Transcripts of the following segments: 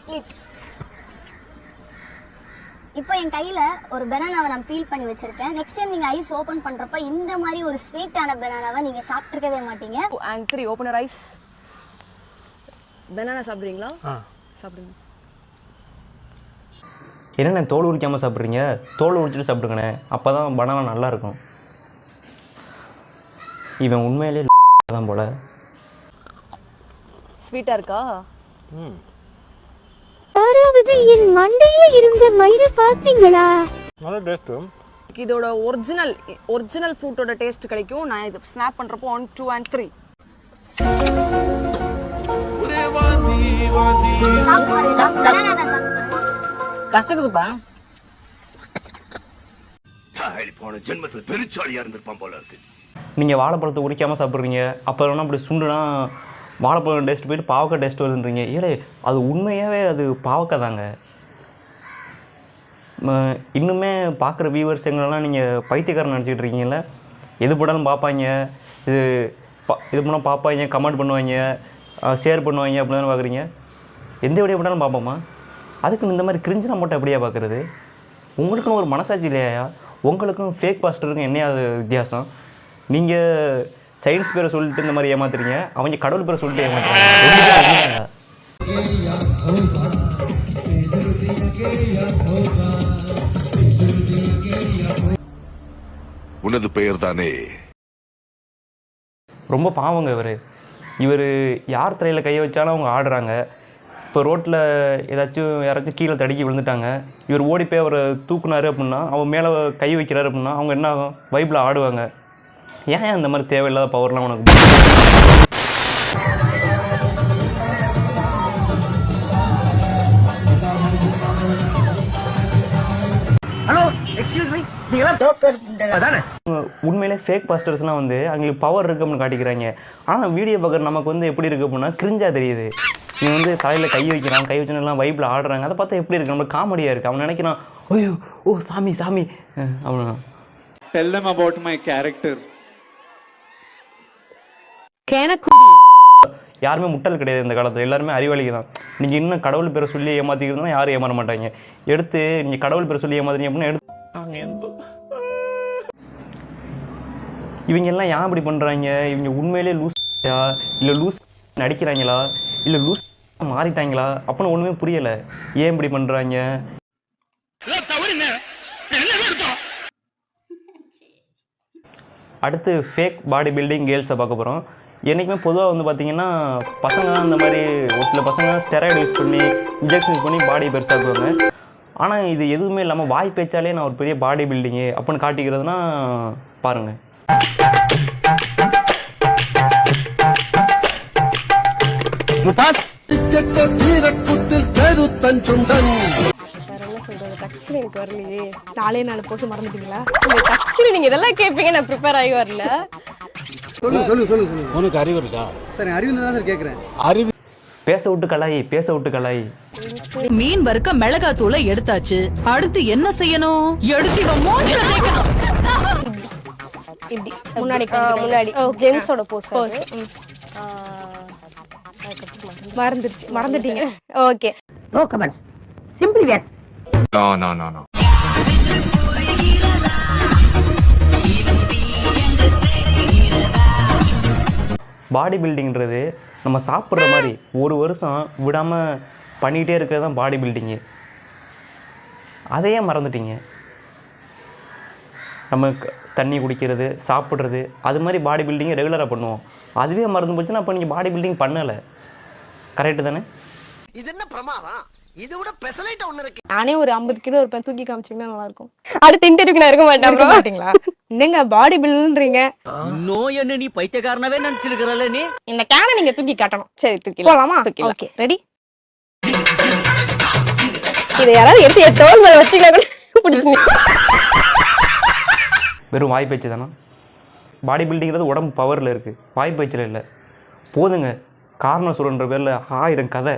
Sweet. இப்போ என் கையில ஒரு பனானாவை நான் பீல் பண்ணி வச்சிருக்கேன். நெக்ஸ்ட் டைம் நீங்க ஐஸ் ஓபன் பண்றப்ப இந்த மாதிரி ஒரு ஸ்வீட்டான பனானாவை நீங்க சாப்பிட்டுக்கவே மாட்டீங்க. and 3 open your eyes. Banana சாப்பிடுறீங்களா? சாப்பிடுங்க. என்னண்ணே தோல் உரிக்காமல் சாப்பிட்றீங்க? தோல் உரிச்சிட்டு சாப்பிடுங்கண்ணே, அப்போ தான் பனானா நல்லா இருக்கும். இவன் உண்மையிலே தான் போல. ஸ்வீட்டாக இருக்கா? ஆறாவது என் மண்டையில இருந்த மயிரை பார்த்தீங்களா? நல்ல டேஸ்ட். இதோட ஒரிஜினல் ஃப்ரூட்டோட டேஸ்ட் கிடைக்கும். நான் இது ஸ்னாப் பண்ணுறப்போ 1 2 and 3. கசக்குதுப்பா. போன ஜென்மத்துல பெருச்சாளியா இருந்திருப்பான் போல இருக்கு. நீங்கள் வாழைப்பழத்தை உரிக்காமல் சாப்பிட்றீங்க, அப்போ வேணா அப்படி சுண்டுனா வாழைப்பழம் டேஸ்ட் போயிட்டு பாவக்காய் டேஸ்ட் வருதுன்றீங்க. ஏழை அது உண்மையாகவே அது பாவக்காய் தாங்க. இன்னுமே பார்க்குற வியூவர்ஸ் எங்களெல்லாம் நீங்கள் பைத்தியக்காரன் நினச்சிக்கிட்டு இருக்கீங்கள. எது போட்டாலும் பார்ப்பாங்க, இது பண்ணால் பார்ப்பாங்க, கமெண்ட் பண்ணுவாங்க, ஷேர் பண்ணுவாங்க, அப்படி தானே பார்க்குறீங்க. எந்த வீடியோ போட்டாலும் பார்ப்போமா? அதுக்குன்னு இந்த மாதிரி கிரிஞ்சுனா மட்டும் எப்படியா பார்க்குறது? உங்களுக்குன்னு ஒரு மனசாட்சி இல்லையா? உங்களுக்கும் ஃபேக் பாஸ்டருக்கும் என்னையா வித்தியாசம்? நீங்கள் சயின்ஸ் பேரை சொல்லிட்டு இந்த மாதிரி ஏமாத்துறீங்க, அவங்க கடவுள் பேரை சொல்லிட்டு ஏமாத்துறாங்க. உனது பெயர் தானே? ரொம்ப பாவங்க இவர் யார் தலையில் கையை வச்சாலும் அவங்க ஆடுறாங்க. இப்போ ரோட்டில் யாராச்சும் கீழே தடுக்கி விழுந்துட்டாங்க, இவர் ஓடி போய் அவரை தூக்குனாரு அப்படின்னா, அவன் மேலே கை வைக்கிறாரு அப்படின்னா அவங்க என்ன ஆகும்? வைப்பில் ஆடுவாங்க. ஏன் அந்த மாதிரி தேவையில்லாத பவர்லாம் உனக்கு? உண்மையிலே ஃபேக் பாஸ்டர்ஸ்லாம் அவங்களுக்கு பவர் இருக்கு அப்படின்னு காட்டிக்கிறாங்க. ஆனால் வீடியோ பார்க்குற நமக்கு எப்படி இருக்கு அப்படின்னா கிரிஞ்சா தெரியுது. இவன் தலையில் கை வைக்கிறான், கை வச்சுலாம் வைப்பில் ஆடுறாங்க. அதை பார்த்தா எப்படி இருக்கு? நம்மளுக்கு காமெடியாக இருக்குது. அவன் நினைக்கிறான், ஐயோ ஓ சாமி சாமி அப்படின்னா. Tell them about my character. யாருமே முட்டல் கிடையாது இந்த காலத்தில், எல்லாருமே அறிவாளிக்கு தான். நீங்கள் இன்னும் கடவுள் பேரை சொல்லி ஏமாற்றிக்கிறதுனா யாரும் ஏமாற மாட்டாங்க. எடுத்து நீங்கள் கடவுள் பேரை சொல்லி ஏமாத்துறீங்க அப்படின்னா இவங்க எல்லாம் ஏன் இப்படி பண்ணுறாங்க? இவங்க உண்மையிலே லூஸ் இல்லை லூஸ் நடிக்கிறாங்களா இல்லை லூஸ் மாறிட்டாங்களா அப்படின்னு ஒன்றுமே புரியலை. ஏன் இப்படி பண்ணுறாங்க? அடுத்து ஃபேக் பாடி பில்டிங் கேர்ள்ஸை பார்க்க போகிறோம். என்றைக்குமே பொதுவாக பார்த்தீங்கன்னா பசங்க தான் இந்த மாதிரி ஒரு சில பசங்க ஸ்டெராய்டு யூஸ் பண்ணி இன்ஜெக்ஷன் யூஸ் பண்ணி பாடி பெருசாக்குவாங்க. ஆனால் இது எதுவுமே இல்லாமல் வாய் பேச்சாலே நான் ஒரு பெரிய பாடி பில்டிங்கு அப்படின்னு காட்டிக்கிறதுனா பாருங்கள். எனக்கு வரலையே, 4 போட்டு மறந்துட்டீங்களா? நீங்க இதெல்லாம் கேட்பீங்க, நான் ப்ரிப்பேர் ஆகி வரல. சொல்லு. உனக்கு அறிவு இருக்கா? சரி, அறிவு தான் சார் கேக்குறேன். அறிவு பேச விட்டு கலாய். மீன் வறுக்க மிளகாய் தூளை எடுத்தாச்சு, அடுத்து என்ன செய்யணும்? எடுத்து மூஞ்சில தேய்க்கணும். இப்படி முன்னாடி ஜென்ஸோட போஸ். மறந்துட்டீங்க. ஓகே, நோ கமெண்ட், சிம்பிளி வேர். நோ. பாடி பில்டிங்கிறது நம்ம சாப்பிட்ற மாதிரி ஒரு வருஷம் விடாமல் பண்ணிக்கிட்டே இருக்கிறது தான் பாடி பில்டிங்கு. அதையே மறந்துட்டீங்க. நம்ம தண்ணி குடிக்கிறது, சாப்பிட்றது, அது மாதிரி பாடி பில்டிங்கை ரெகுலராக பண்ணுவோம். அதுவே மறந்து போச்சுன்னா அப்போ நீங்கள் பாடி பில்டிங் பண்ணலை. கரெக்டு தானே? இது என்ன பிரமாதம்? இது விட பெசலைட் ஒண்ணு இருக்கு. நானே ஒரு 50 கிலோ இருப்பேன், தூக்கி காமிச்சீங்கன்னா நல்லா இருக்கும். அடுத்த இன்டர்வியூக்கு நான் இருக்க மாட்டீங்களா? என்னங்க பாடி பில்டர்ன்றீங்க? நோய் என்ன நீ பைத்தியக்காரனவே நினைச்சிருக்கறல நீ? இந்த கேனை நீங்க தூக்கி காட்டணும். சரி, தூக்கி போலாமா? Okay, ready. இத யாராவது எடுத்து தோல் மேல வச்சிக்கலாம். வெறும் வாய் பேச்சு தானா? பாடி பில்டிங்கிறது உடம்பு பவரில் இருக்குது, வாய் பேச்சில் இல்லை. போதுங்க, காரணம் சொல்லுன்ற பேரில் 1000 கதை.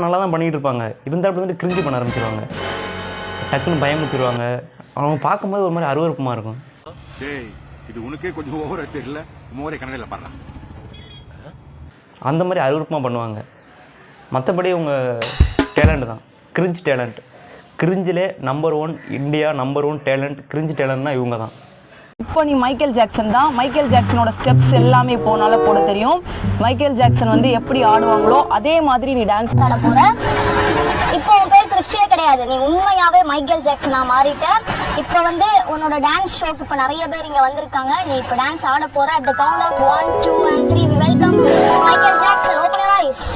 நல்லா தான் பண்ணிகிட்டு இருப்பாங்க, இருந்தாலும் கிரிஞ்சு பண்ண ஆரம்பிச்சிருவாங்க. டக்குன்னு பயமுறுத்திடுவாங்க. அவங்க பார்க்கும்போது ஒரு மாதிரி அருவருப்பமாக இருக்கும். டேய் இது உனக்கே கொஞ்சம் ஓவரா தெரியல, மோரே கண்ணல பாறா. அந்த மாதிரி அருவருப்பமாக பண்ணுவாங்க. மற்றபடி உங்க டேலண்ட் தான் கிரிஞ்ச் டேலண்ட். கிரிஞ்சிலே number 1 India number 1 talent cringe டேலண்ட்னா இவங்க தான். இப்போ நீ மைக்கேல் ஜாக்சன் தான். மைக்கேல் ஜாக்சனோட ஸ்டெப்ஸ் எல்லாமே போனால போட தெரியும். மைக்கேல் ஜாக்சன் வந்து எப்படி ஆடுவாங்களோ அதே மாதிரி நீ டான்ஸ் ஆட போற. இப்போ உன் பேர் கிறிஸ்டியே கிடையாது, நீ உண்மையாவே மைக்கேல் ஜாக்சனா மாறிட்ட. இப்போ வந்து உன்னோட டான்ஸ் ஷோக்கு இப்போ நிறைய பேர் இங்க வந்திருக்காங்க. நீ இப்போ டான்ஸ் ஆட போற. At the count of 1 2 and 3 we welcome Michael Jackson. Open your ice.